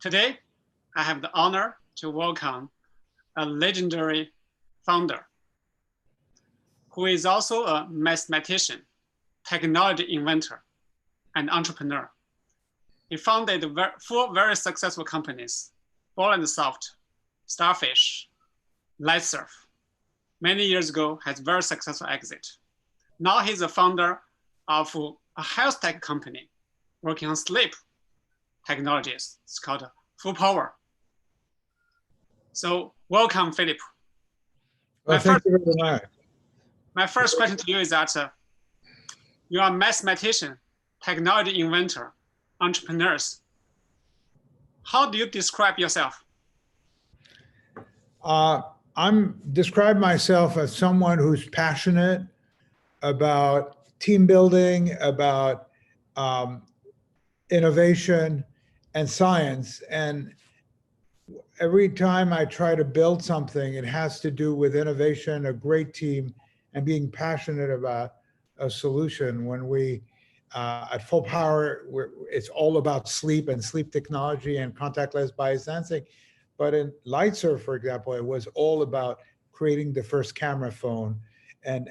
Today, I have the honor to welcome a legendary founder who is also a mathematician, technology inventor, and entrepreneur. He founded four very successful companies: Ball & Soft, Starfish, LightSurf. Many years ago, has very successful exit. Now he's the founder of a health tech company working on sleep technologies. It's called Fullpower. So welcome, Philippe. Well, thank you very much. My first question to you is that you are a mathematician, technology inventor, entrepreneurs. How do you describe yourself? I'm describe myself as someone who's passionate about team building, about innovation and science. And every time I try to build something, it has to do with innovation, a great team, and being passionate about a solution. When we, at Fullpower, it's all about sleep and sleep technology and contactless biosensing. But in LightSurf, for example, it was all about creating the first camera phone and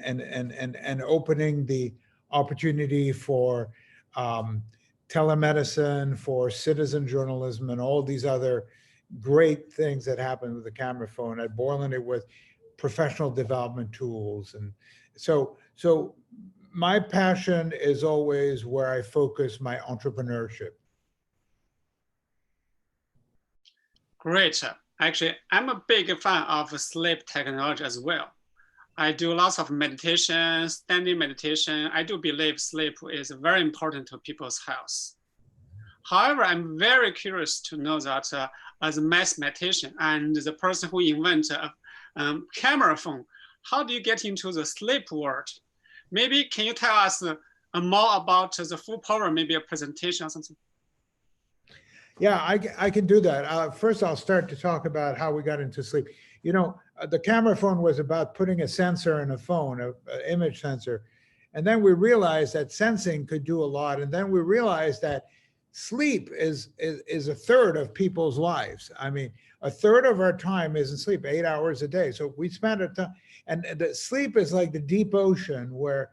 opening the opportunity for telemedicine, for citizen journalism, and all these other great things that happened with the camera phone. At Borland, it was professional development tools. And so my passion is always where I focus my entrepreneurship. Great. Actually, I'm a big fan of sleep technology as well. I do lots of meditation, standing meditation. I do believe sleep is very important to people's health. However, I'm very curious to know that as a mathematician and the person who invented a camera phone, how do you get into the sleep world? Maybe can you tell us more about the Fullpower, maybe a presentation or something? Yeah, I can do that. First, I'll start to talk about how we got into sleep. You know, the camera phone was about putting a sensor in a phone, an image sensor. And then we realized that sensing could do a lot. And then we realized that sleep is a third of people's lives. I mean, a third of our time is in sleep, 8 hours a day. So we spend our time, and the sleep is like the deep ocean where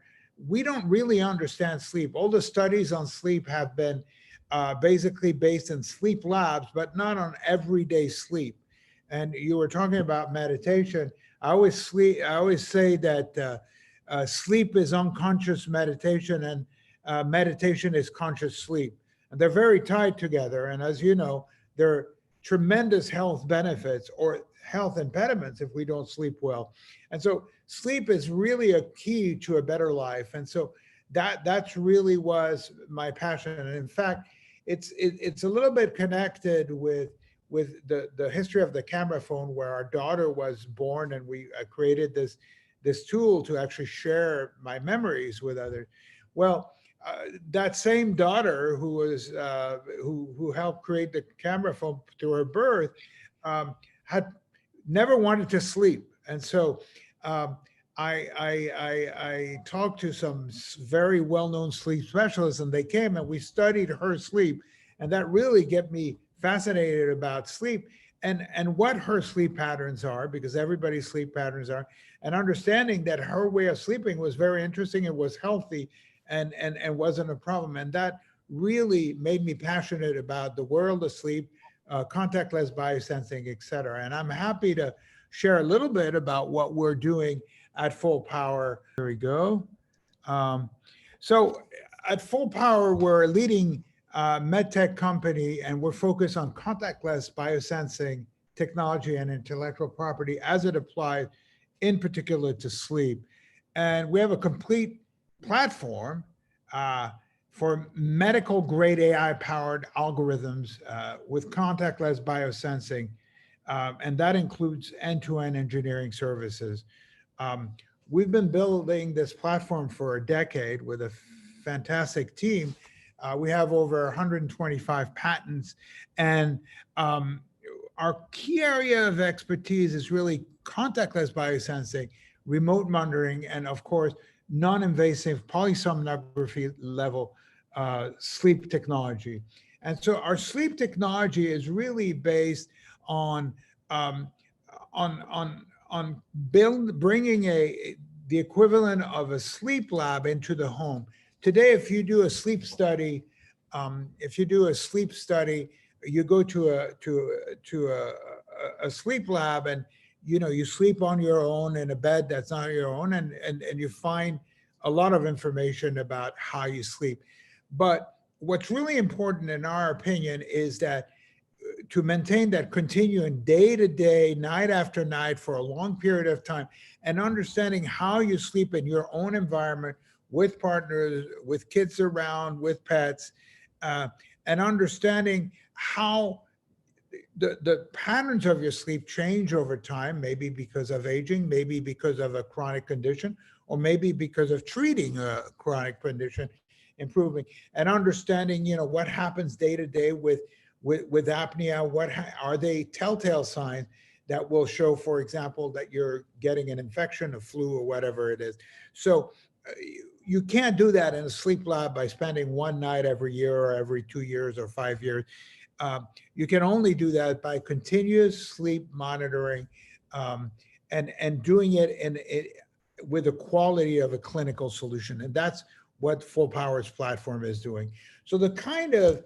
we don't really understand sleep. All the studies on sleep have been basically based in sleep labs, but not on everyday sleep. And you were talking about meditation. I always say that sleep is unconscious meditation, and meditation is conscious sleep. And they're very tied together. And as you know, there are tremendous health benefits or health impediments if we don't sleep well. And so sleep is really a key to a better life. And so that's really was my passion. And in fact, it's a little bit connected with the history of the camera phone, where our daughter was born, and we created this tool to actually share my memories with others. Well, that same daughter who was who helped create the camera phone through her birth had never wanted to sleep, and so I talked to some very well-known sleep specialists, and they came and we studied her sleep, and that really get me fascinated about sleep and what her sleep patterns are, because everybody's sleep patterns are, and understanding that her way of sleeping was very interesting. It was healthy and wasn't a problem. And that really made me passionate about the world of sleep, contactless biosensing, et cetera. And I'm happy to share a little bit about what we're doing at Fullpower. Here we go. So at Fullpower, we're a leading medtech company, and we're focused on contactless biosensing technology and intellectual property as it applies in particular to sleep. And we have a complete platform for medical grade AI powered algorithms with contactless biosensing. And that includes end-to-end engineering services. We've been building this platform for a decade with a fantastic team. We have over 125 patents, and our key area of expertise is really contactless biosensing, remote monitoring, and of course, non-invasive polysomnography level sleep technology. And so our sleep technology is really based on bringing the equivalent of a sleep lab into the home. Today, if you do a sleep study, you go to a sleep lab, and you sleep on your own in a bed that's not your own, and you find a lot of information about how you sleep. But what's really important, in our opinion, is that to maintain that continuum day to day, night after night, for a long period of time, and understanding how you sleep in your own environment, with partners, with kids around, with pets, and understanding how the patterns of your sleep change over time, maybe because of aging, maybe because of a chronic condition, or maybe because of treating a chronic condition, improving, and understanding, what happens day to day with apnea. What are they telltale signs that will show, for example, that you're getting an infection, a flu, or whatever it is. So you can't do that in a sleep lab by spending one night every year, or every 2 years, or 5 years. You can only do that by continuous sleep monitoring, and doing it with the quality of a clinical solution. And that's what Fullpower's platform is doing. So the kind of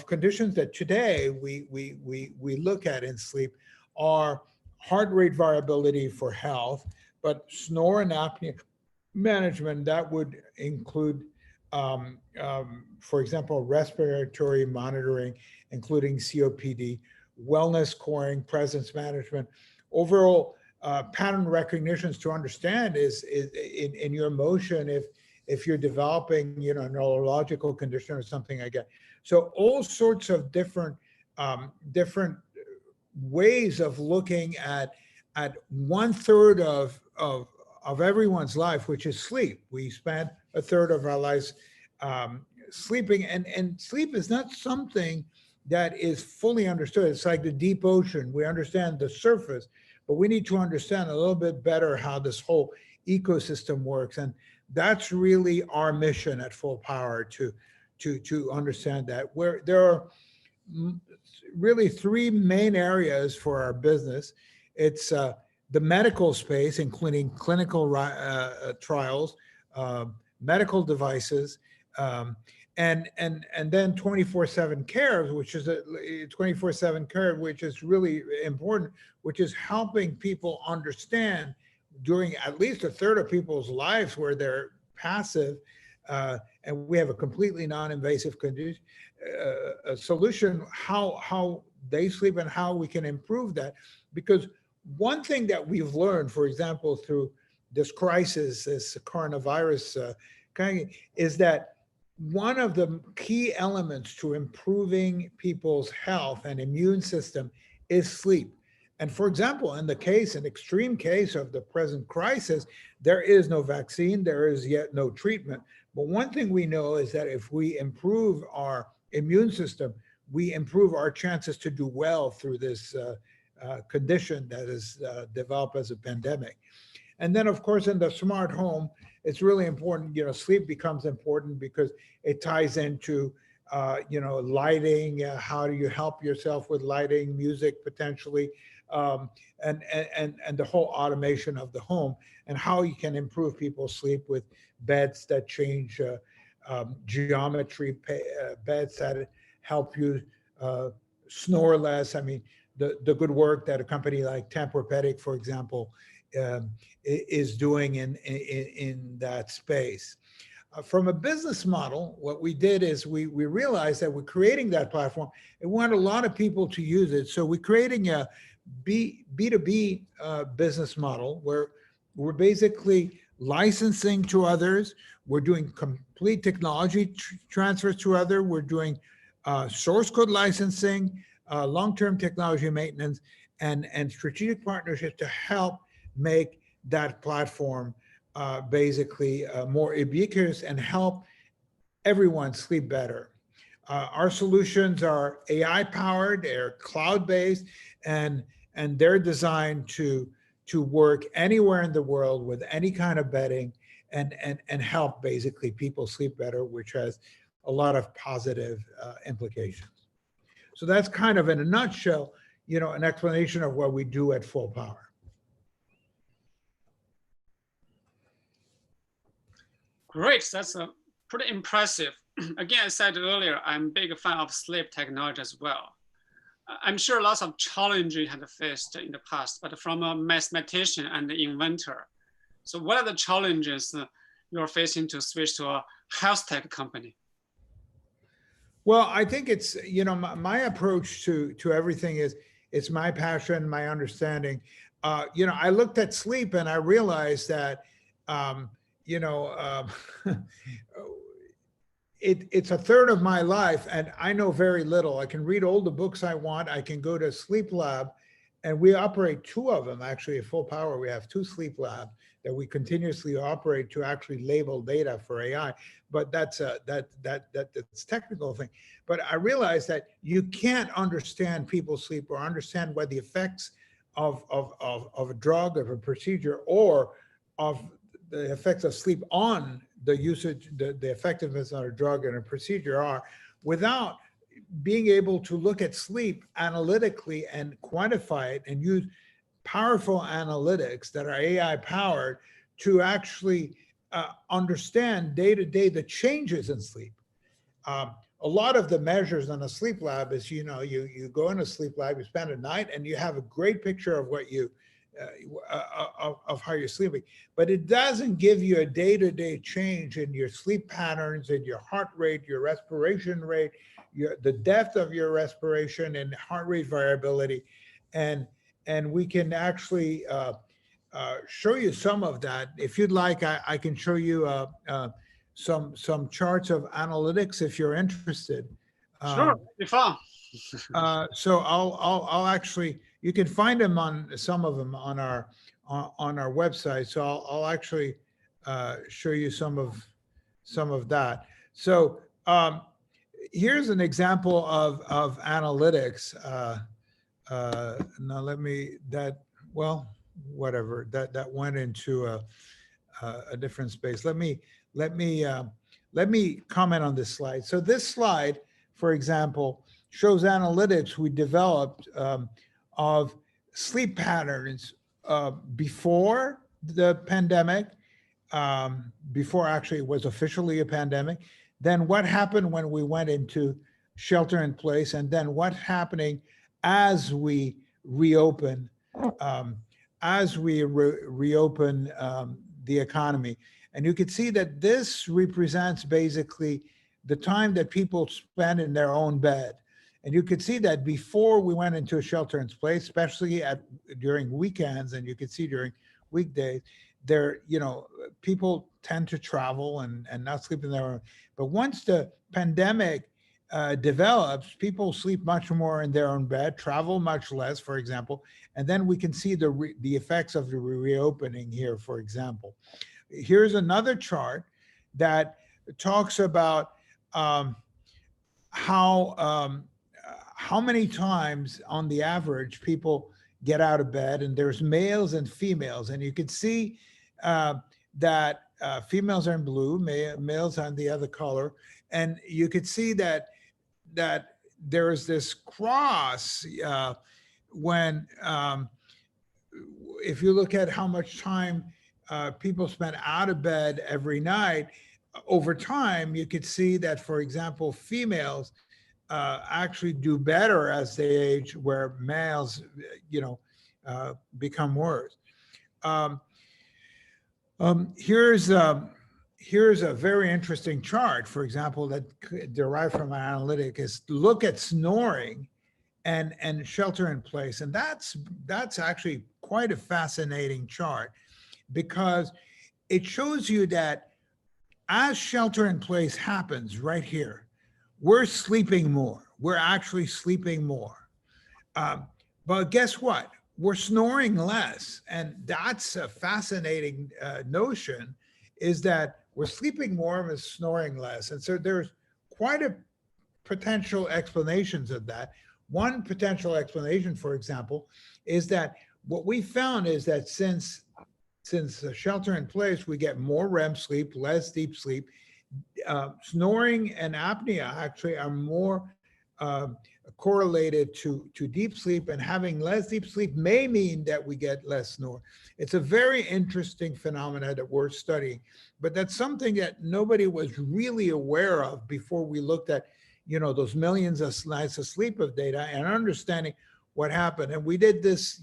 conditions that today we look at in sleep are heart rate variability for health, but snore and apnea management, that would include, for example, respiratory monitoring, including COPD, wellness scoring, presence management, overall pattern recognitions to understand is in your motion if you're developing, a neurological condition or something like that. So all sorts of different ways of looking at 1/3 of everyone's life, which is sleep. We spend 1/3 of our lives sleeping, and sleep is not something that is fully understood. It's like the deep ocean. We understand the surface, but we need to understand a little bit better how this whole ecosystem works. And that's really our mission at Fullpower, to understand that. Where there are really 3 main areas for our business. It's the medical space, including clinical trials, medical devices, and then 24/7 care, which is 24/7 care, which is really important, which is helping people understand during at least 1/3 of people's lives where they're passive, and we have a completely non-invasive condition, a solution, how they sleep and how we can improve that. Because one thing that we've learned, for example, through this crisis, this coronavirus is that one of the key elements to improving people's health and immune system is sleep. And for example, in an extreme case of the present crisis, there is no vaccine, there is yet no treatment. But one thing we know is that if we improve our immune system, we improve our chances to do well through this condition that is developed as a pandemic. And then, of course, in the smart home, it's really important. Sleep becomes important because it ties into lighting. How do you help yourself with lighting, music potentially, and the whole automation of the home, and how you can improve people's sleep with beds that change geometry, beds that help you snore less. I mean, the good work that a company like Tempur-Pedic, for example, is doing in that space. From a business model, what we did is we realized that we're creating that platform and want a lot of people to use it. So we're creating a B2B business model where we're basically licensing to others. We're doing complete technology transfers to others. We're doing source code licensing, long-term technology maintenance, and strategic partnerships to help make that platform basically more ubiquitous and help everyone sleep better. Our solutions are AI powered, they're cloud-based, and they're designed to work anywhere in the world with any kind of bedding and help basically people sleep better, which has a lot of positive implications. So that's kind of in a nutshell, an explanation of what we do at Fullpower. Great, that's pretty impressive. Again, I said earlier, I'm a big fan of sleep technology as well. I'm sure lots of challenges you have faced in the past, but from a mathematician and inventor, so what are the challenges you're facing to switch to a health tech company? Well, I think it's, my approach to everything is, it's my passion, my understanding. I looked at sleep and I realized that, it's a third of my life and I know very little. I can read all the books I want. I can go to Sleep Lab, and we operate 2 of them. Actually, at Fullpower, we have 2 Sleep Labs that we continuously operate to actually label data for AI. But that's that's technical thing. But I realized that you can't understand people's sleep or understand what the effects of a drug, of a procedure, or of the effects of sleep on the usage, the effectiveness on a drug and a procedure are, without being able to look at sleep analytically and quantify it and use powerful analytics that are AI powered to actually understand day to day the changes in sleep. A lot of the measures on a sleep lab is, you go in a sleep lab, you spend a night and you have a great picture of what you, of how you're sleeping, but it doesn't give you a day-to-day change in your sleep patterns, in your heart rate, your respiration rate, the depth of your respiration and heart rate variability. And we can actually show you some of that. If you'd like, I can show you some charts of analytics if you're interested. Sure, be fun. So I'll actually, you can find them on some of them on our website. So I'll actually show you some of that. So here's an example of analytics. Now whatever, that went into a different space. Let me comment on this slide. So this slide, for example, shows analytics we developed of sleep patterns before the pandemic, before actually it was officially a pandemic, then what happened when we went into shelter in place, and then what's happening as we reopen, reopen the economy. And you can see that this represents basically the time that people spend in their own bed. And you could see that before we went into a shelter in place, especially during weekends, and you could see during weekdays, people tend to travel and not sleep in their own. But once the pandemic develops, people sleep much more in their own bed, travel much less, for example, and then we can see the effects of the reopening here, for example. Here's another chart that talks about how many times on the average people get out of bed, and there's males and females, and you can see that females are in blue, males on the other color, and you could see that there is this cross when if you look at how much time people spend out of bed every night, over time, you could see that, for example, females actually do better as they age, where males, become worse. Here's a very interesting chart, for example, that derived from an analytic, is look at snoring and shelter in place. And that's actually quite a fascinating chart, because it shows you that as shelter in place happens right here, we're sleeping more. We're actually sleeping more. But guess what? We're snoring less. And that's a fascinating notion, is that we're sleeping more and snoring less. And so there's quite a potential explanations of that. One potential explanation, for example, is that what we found is that since the shelter in place, we get more REM sleep, less deep sleep, Snoring and apnea actually are more correlated to deep sleep, and having less deep sleep may mean that we get less snore. It's a very interesting phenomena that we're studying, but that's something that nobody was really aware of before we looked at, those millions of nights of sleep of data and understanding what happened. And we did this,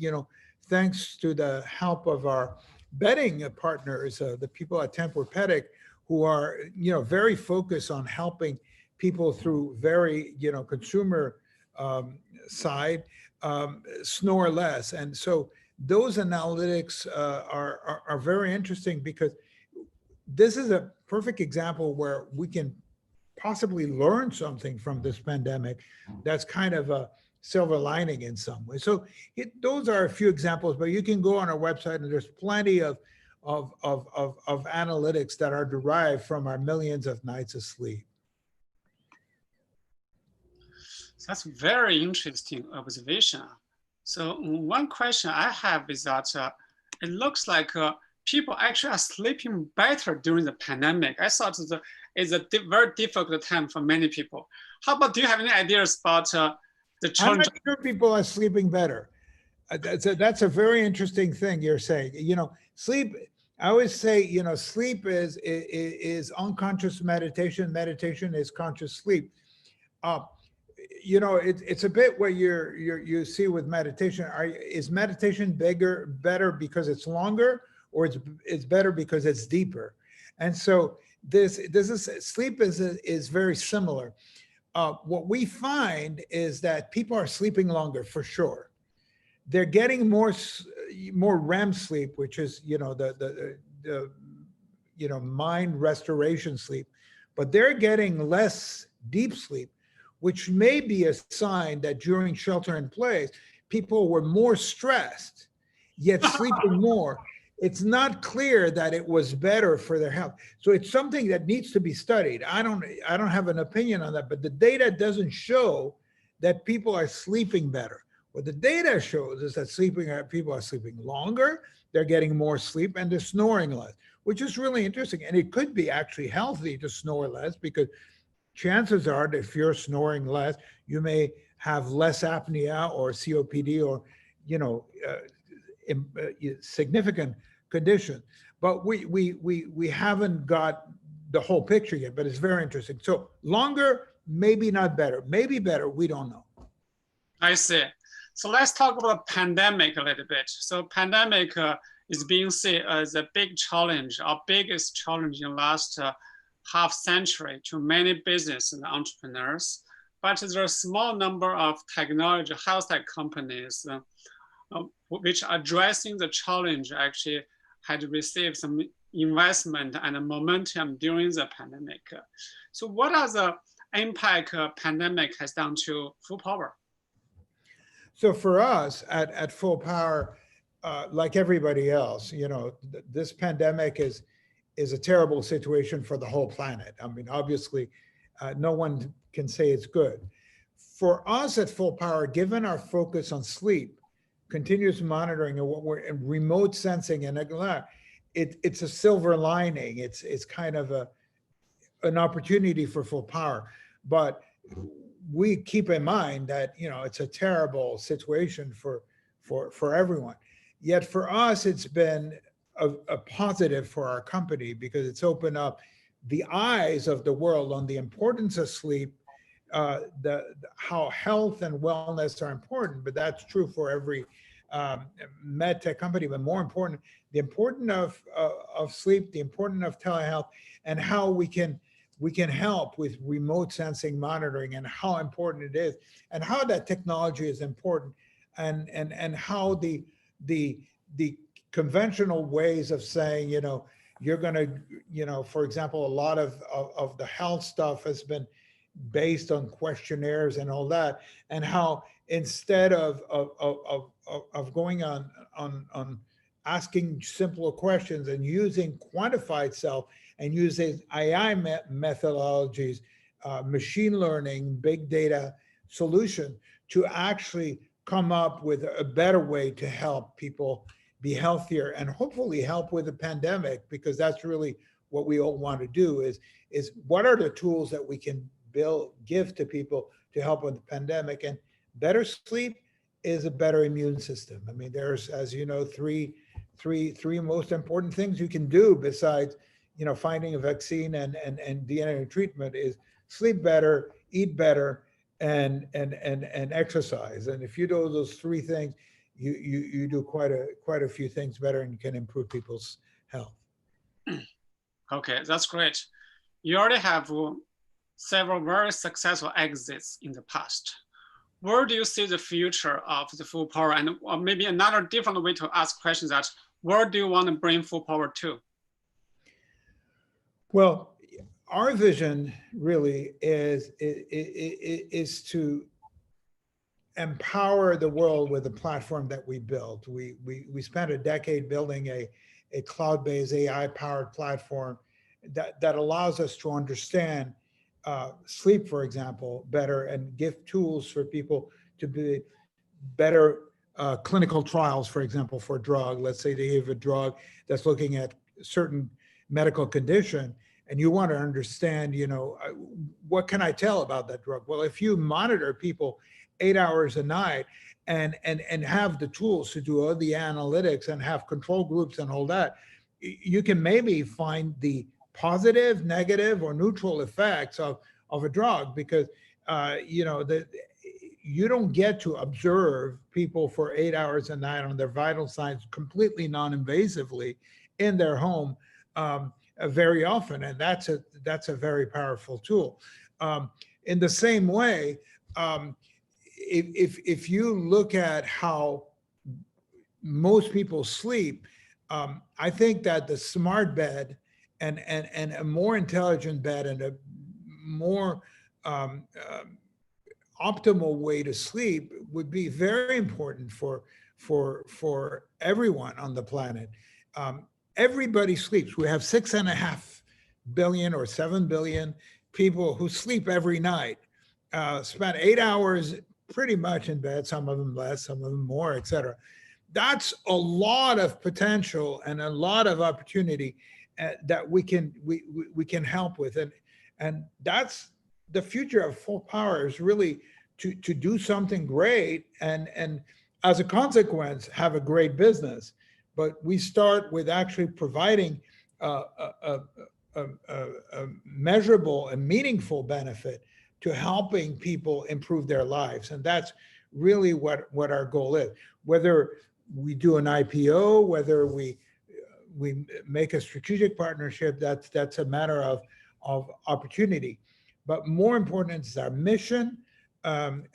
thanks to the help of our betting partners, the people at Tempur-Pedic, who are, very focused on helping people through very, consumer side snore less. And so those analytics are very interesting, because this is a perfect example where we can possibly learn something from this pandemic that's kind of a silver lining in some way. So those are a few examples, but you can go on our website and there's plenty of analytics that are derived from our millions of nights of sleep. That's very interesting observation. So one question I have is that it looks like people actually are sleeping better during the pandemic. I thought it's a very difficult time for many people. How about, do you have any ideas about the challenge? I'm not sure people are sleeping better. That's a very interesting thing you're saying. Sleep, I always say, sleep is unconscious meditation. Meditation is conscious sleep. It's a bit what you see with meditation. Is meditation better because it's longer, or it's better because it's deeper? And so this is, sleep is very similar. What we find is that people are sleeping longer for sure. They're getting more REM sleep, which is the mind restoration sleep, but they're getting less deep sleep, which may be a sign that during shelter in place, people were more stressed, yet sleeping more. It's not clear that it was better for their health. So it's something that needs to be studied. I don't have an opinion on that, but the data doesn't show that people are sleeping better. What the data shows is that people are sleeping longer, they're getting more sleep, and they're snoring less, which is really interesting. And it could be actually healthy to snore less, because chances are that if you're snoring less, you may have less apnea or COPD or, significant condition. But we haven't got the whole picture yet, but it's very interesting. So longer, maybe not better, maybe better, we don't know. I see. So let's talk about pandemic a little bit. So pandemic is being seen as a big challenge, our biggest challenge in the last half century to many business and entrepreneurs. But there are a small number of technology health tech companies which are addressing the challenge, actually had received some investment and momentum during the pandemic. So what are the impact pandemic has done to Fullpower? So for us at Fullpower, like everybody else, this pandemic is a terrible situation for the whole planet. I mean, obviously, no one can say it's good. For us at Fullpower, given our focus on sleep, continuous monitoring, and remote sensing, and it's a silver lining. It's kind of an opportunity for Fullpower, but we keep in mind that it's a terrible situation for everyone. Yet for us, it's been a positive for our company, because it's opened up the eyes of the world on the importance of sleep, how health and wellness are important, but that's true for every med tech company. But more important, the importance of sleep, the importance of telehealth, and how we can help with remote sensing monitoring, and how important it is, and how that technology is important, and how the conventional ways of saying, you're going to, for example, a lot of the health stuff has been based on questionnaires and all that, and how instead of going on asking simpler questions and using quantified self and using AI methodologies, machine learning, big data solution to actually come up with a better way to help people be healthier and hopefully help with the pandemic, because that's really what we all want to do is what are the tools that we can give to people to help with the pandemic? And better sleep is a better immune system. I mean, there's, as you know, three most important things you can do besides, finding a vaccine and DNA treatment is sleep better, eat better, and exercise. And if you do those three things, you do quite a few things better, and you can improve people's health. Okay, that's great. You already have several very successful exits in the past. Where do you see the future of the Fullpower? And maybe another different way to ask questions that where do you want to bring Fullpower to? Well, our vision really is to empower the world with the platform that we built. We spent a decade building a cloud-based AI-powered platform that allows us to understand sleep, for example, better, and give tools for people to be better clinical trials, for example, for a drug. Let's say they have a drug that's looking at certain medical condition, and you want to understand, what can I tell about that drug? Well, if you monitor people 8 hours a night and have the tools to do all the analytics and have control groups and all that, you can maybe find the positive, negative, or neutral effects of a drug, because you don't get to observe people for 8 hours a night on their vital signs completely non-invasively in their home very often, and that's a very powerful tool. In the same way, if you look at how most people sleep, I think that the smart bed and a more intelligent bed and a more optimal way to sleep would be very important for everyone on the planet. Everybody sleeps. We have 6.5 billion or 7 billion people who sleep every night, spend 8 hours pretty much in bed, some of them less, some of them more, etc. That's a lot of potential and a lot of opportunity that we can help with, and that's the future of Fullpower, is really to do something great and as a consequence have a great business. But we start with actually providing a measurable and meaningful benefit to helping people improve their lives, and that's really what our goal is. Whether we do an IPO, whether we make a strategic partnership, that's a matter of opportunity. But more important is our mission and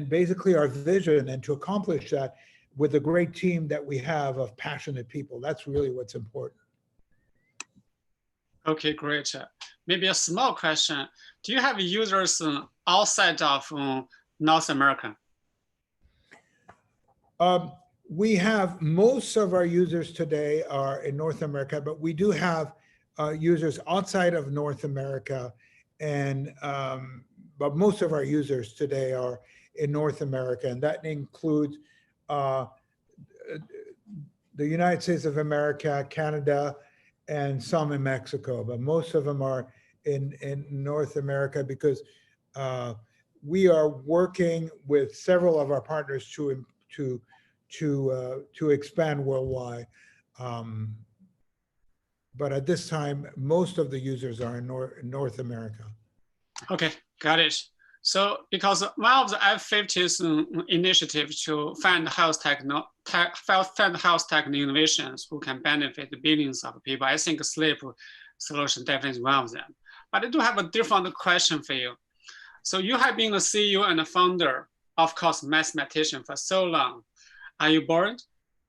basically our vision, and to accomplish that with the great team that we have of passionate people. That's really what's important. Okay, great. Maybe a small question. Do you have users outside of North America? We have, most of our users today are in North America, but we do have users outside of North America, and but most of our users today are in North America, and that includes the United States of America, Canada, and some in Mexico, but most of them are in North America, because we are working with several of our partners to expand worldwide. But at this time, most of the users are in North America. Okay, got it. So because one of the F50's initiatives to fund health tech innovations who can benefit billions of people, I think sleep solution definitely is one of them. But I do have a different question for you. So you have been a CEO and a founder, of course, mathematician for so long. Are you bored?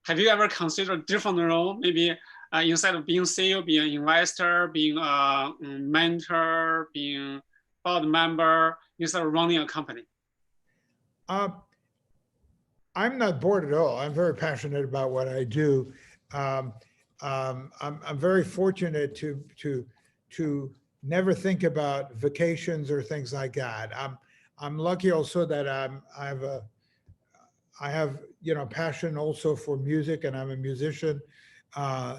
Have you ever considered a different role? Maybe instead of being CEO, being an investor, being a mentor, being board member, instead of running a company? I'm not bored at all. I'm very passionate about what I do. I'm very fortunate to never think about vacations or things like that. I'm lucky also that I have passion also for music, and I'm a musician.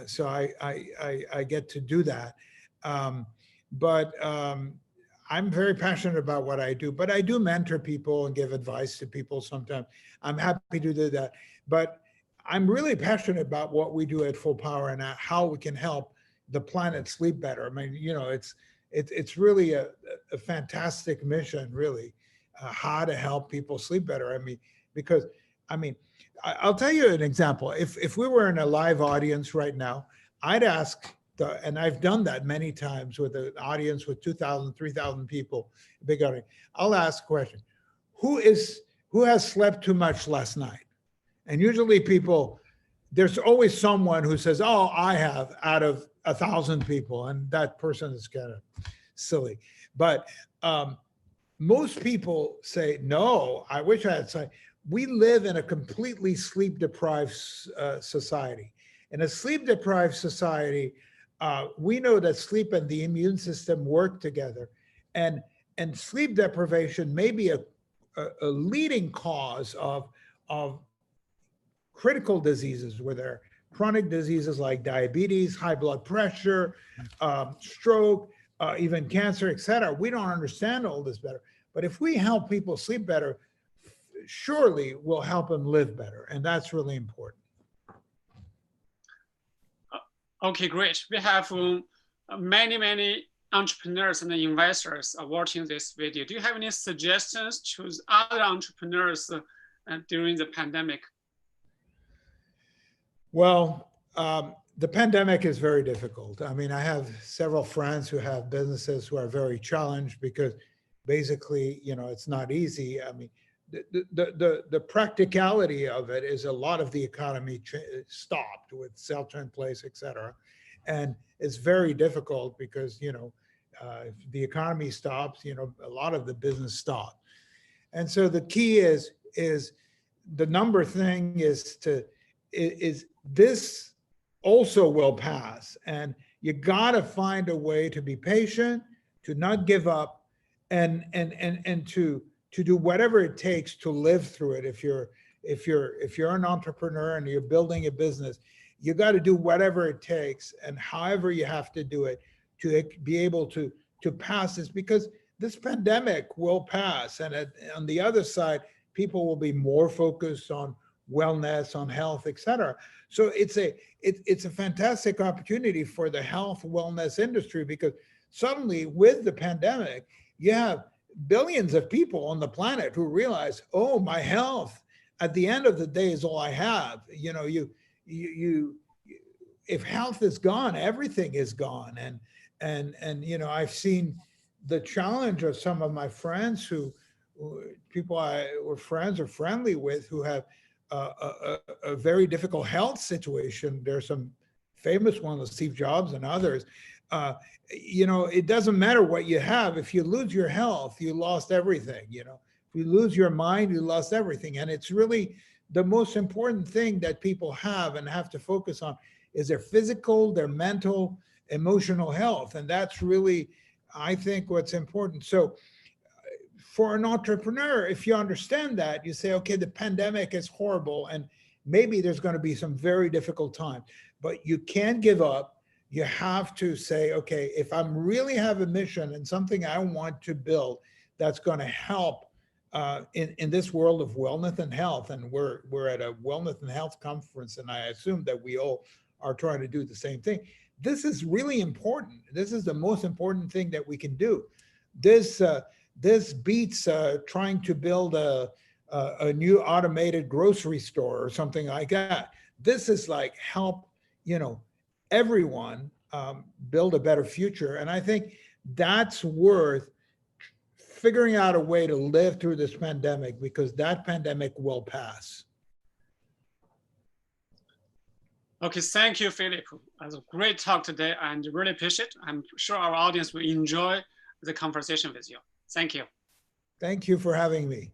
So I get to do that. I'm very passionate about what I do, but I do mentor people and give advice to people sometimes. I'm happy to do that. But I'm really passionate about what we do at Fullpower and how we can help the planet sleep better. I mean, you know, it's really a fantastic mission, really, how to help people sleep better. I mean, because, I mean, I'll tell you an example. If we were in a live audience right now, I'd ask, and I've done that many times with an audience with 2,000, 3,000 people, big audience. I'll ask a question: who has slept too much last night? And usually people, there's always someone who says, "Oh, I have," out of 1,000 people, and that person is kind of silly. But most people say, "No, I wish I had slept." We live in a completely sleep-deprived society. In a sleep-deprived society, we know that sleep and the immune system work together, and sleep deprivation may be a leading cause of critical diseases, where there are chronic diseases like diabetes, high blood pressure, stroke, even cancer, etc. We don't understand all this better, but if we help people sleep better, surely we'll help them live better, and that's really important. Okay, great. We have many entrepreneurs and investors watching this video. Do you have any suggestions to other entrepreneurs during the pandemic? Well, the pandemic is very difficult. I mean, I have several friends who have businesses who are very challenged because basically, you know, it's not easy. I mean, the practicality of it is a lot of the economy stopped with shelter in place, et cetera. And it's very difficult because, you know, if the economy stops, you know, a lot of the business stops. And so the key is the number thing is this also will pass. And you gotta find a way to be patient, to not give up, and to do whatever it takes to live through it. If you're an entrepreneur and you're building a business, you got to do whatever it takes and however you have to do it to be able to pass this, because this pandemic will pass. And on the other side, people will be more focused on wellness, on health, et cetera. So it's a fantastic opportunity for the health wellness industry, because suddenly with the pandemic, you have billions of people on the planet who realize, oh, my health at the end of the day is all I have. You know, if health is gone, everything is gone. And you know, I've seen the challenge of some of my friends people I were friends or friendly with who have a very difficult health situation. There's some famous ones, Steve Jobs and others. You know, it doesn't matter what you have. If you lose your health, you lost everything. You know, if you lose your mind, you lost everything. And it's really the most important thing that people have and have to focus on is their physical, their mental, emotional health. And that's really, I think, what's important. So for an entrepreneur, if you understand that, you say, okay, the pandemic is horrible and maybe there's going to be some very difficult times, but you can't give up. You have to say, okay, if I'm really have a mission and something I want to build that's going to help in this world of wellness and health, and we're at a wellness and health conference, and I assume that we all are trying to do the same thing. This is really important. This is the most important thing that we can do. This beats trying to build a new automated grocery store or something like that. This is like help, you know, everyone build a better future. And I think that's worth figuring out a way to live through this pandemic, because that pandemic will pass. Okay, thank you, Philippe. It was a great talk today and really appreciate it. I'm sure our audience will enjoy the conversation with you. Thank you. Thank you for having me.